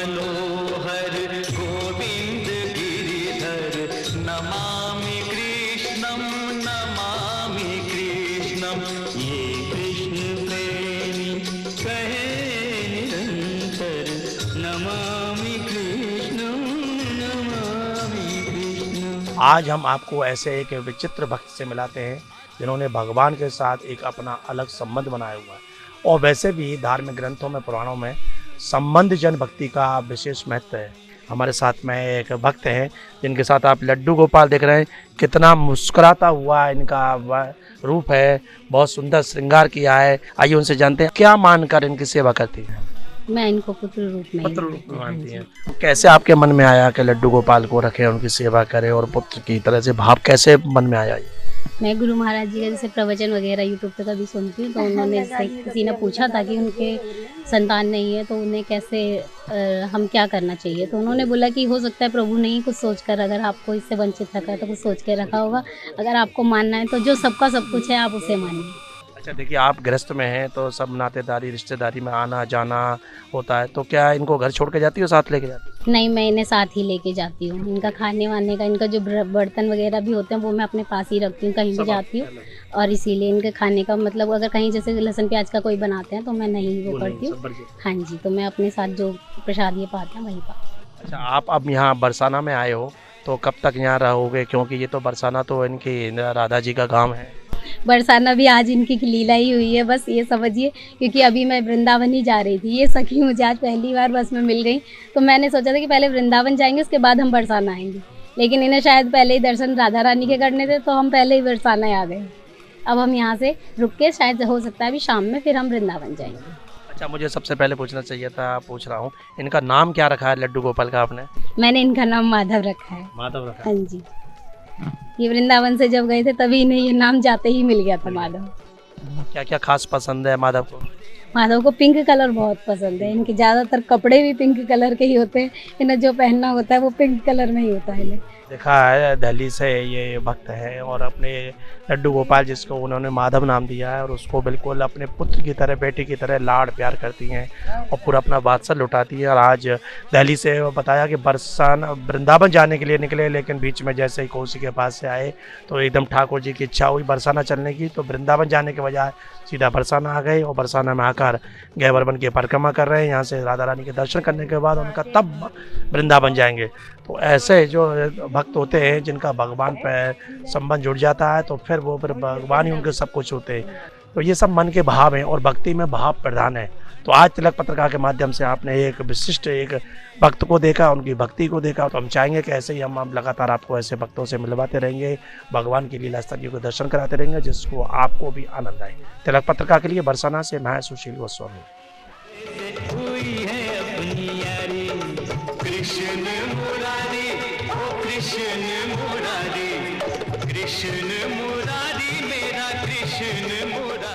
मनोहर गोविंद गिरिधर नमामि कृष्णं ये कृष्ण प्रेमी कहे निरंतर नमामि कृष्णं। आज हम आपको ऐसे एक विचित्र भक्त से मिलाते हैं जिन्होंने भगवान के साथ एक अपना अलग संबंध बनाया हुआ है। और वैसे भी धार्मिक ग्रंथों में, पुराणों में संबंध जन भक्ति का विशेष महत्व है। हमारे साथ में एक भक्त हैं जिनके साथ आप लड्डू गोपाल देख रहे हैं। कितना मुस्कुराता हुआ इनका रूप है, बहुत सुंदर श्रृंगार किया है। आइए उनसे जानते हैं क्या मानकर इनकी सेवा करती हैं। मैं इनको पुत्र रूप में मानती हैं। कैसे आपके मन में आया कि लड्डू गोपाल को रखें, उनकी सेवा करें और पुत्र की तरह से भाव कैसे मन में आया? मैं गुरु महाराज जी का जैसे प्रवचन वगैरह यूट्यूब पे कभी सुनती हूँ, तो उन्होंने जैसे किसी ने पूछा था कि उनके संतान नहीं है तो उन्हें कैसे हम क्या करना चाहिए, तो उन्होंने बोला कि हो सकता है प्रभु ने ही कुछ सोचकर, अगर आपको इससे वंचित रखा है तो कुछ सोच के रखा होगा। अगर आपको मानना है तो जो सबका सब कुछ है आप उसे मानिए। अच्छा, देखिए आप गृहस्थ में हैं तो सब नातेदारी रिश्तेदारी में आना जाना होता है, तो क्या इनको घर छोड़ के जाती हो, साथ लेके जाती हो? नहीं, मैं इन्हें साथ ही लेके जाती हूँ। इनका खाने वाने का, इनका जो बर्तन वगैरह भी होते हैं वो मैं अपने पास ही रखती हूँ, कहीं भी जाती हूँ। और इसीलिए इनके खाने का मतलब अगर कहीं जैसे लहसुन प्याज का कोई बनाते हैं तो मैं नहीं वो करती हूँ। हाँ जी, तो मैं अपने साथ जो प्रसाद ये पाते हैं वही पाती। अच्छा, आप अब यहाँ बरसाना में आए हो तो कब तक यहाँ रहोगे? क्योंकि ये तो बरसाना तो इनकी राधा जी का गाँव है। बरसाना भी आज इनकी लीला ही हुई है, बस ये समझिए। क्योंकि अभी मैं वृंदावन ही जा रही थी, ये सखी मुझे आज पहली बार बस में मिल गई, तो मैंने सोचा था कि पहले वृंदावन जाएंगे उसके बाद हम बरसाना आएंगे, लेकिन इन्हें शायद पहले ही दर्शन राधा रानी के करने थे तो हम पहले ही बरसाना आ गए। अब हम यहाँ से रुक के शायद हो सकता है अभी शाम में फिर हम वृंदावन जाएंगे। अच्छा, मुझे सबसे पहले पूछना चाहिए था, पूछ रहा हूँ, इनका नाम क्या रखा है लड्डू गोपाल का आपने? मैंने इनका नाम माधव रखा है। माधव रखा? हाँ जी, ये वृंदावन से जब गए थे तभी इन्हें ये नाम जाते ही मिल गया था माधव। क्या क्या खास पसंद है माधव को? माधव को पिंक कलर बहुत पसंद है। इनके ज़्यादातर कपड़े भी पिंक कलर के ही होते हैं, इन्हें जो पहनना होता है वो पिंक कलर में ही होता है। इन्हें देखा है दिल्ली से ये भक्त है और अपने लड्डू गोपाल जिसको उन्होंने माधव नाम दिया है और उसको बिल्कुल अपने पुत्र की तरह, बेटी की तरह लाड प्यार करती हैं और पूरा अपना वात्सल्य लुटाती है। और आज दिल्ली से बताया कि बरसाना वृंदावन जाने के लिए निकले, लेकिन बीच में जैसे ही कोसी के पास से आए तो एकदम ठाकुर जी की इच्छा हुई बरसाना चलने की, तो वृंदावन जाने के बजाय सीधा बरसाना आ गए और बरसाना में आकर गैवर बन के परिक्रमा कर रहे हैं। यहाँ से राधा रानी के दर्शन करने के बाद उनका तब वृंदावन जाएंगे। तो ऐसे जो भक्त होते हैं जिनका भगवान पर संबंध जुड़ जाता है तो फिर वो भगवान ही उनके सब कुछ होते हैं। तो ये सब मन के भाव हैं और भक्ति में भाव प्रधान है। तो आज तिलक पत्रिका के माध्यम से आपने एक विशिष्ट एक भक्त को देखा, उनकी भक्ति को देखा। तो हम चाहेंगे कि ऐसे ही हम लगातार आपको ऐसे भक्तों से मिलवाते रहेंगे, भगवान की लीला स्थलियों को दर्शन कराते रहेंगे, जिसको आपको भी आनंद आए। तिलक पत्रिका के लिए बरसाना से मैं सुशील गोस्वामी। कृष्ण मुरारी, कृष्ण मुरारी, कृष्ण मुरारी, मेरा कृष्ण मुरारी।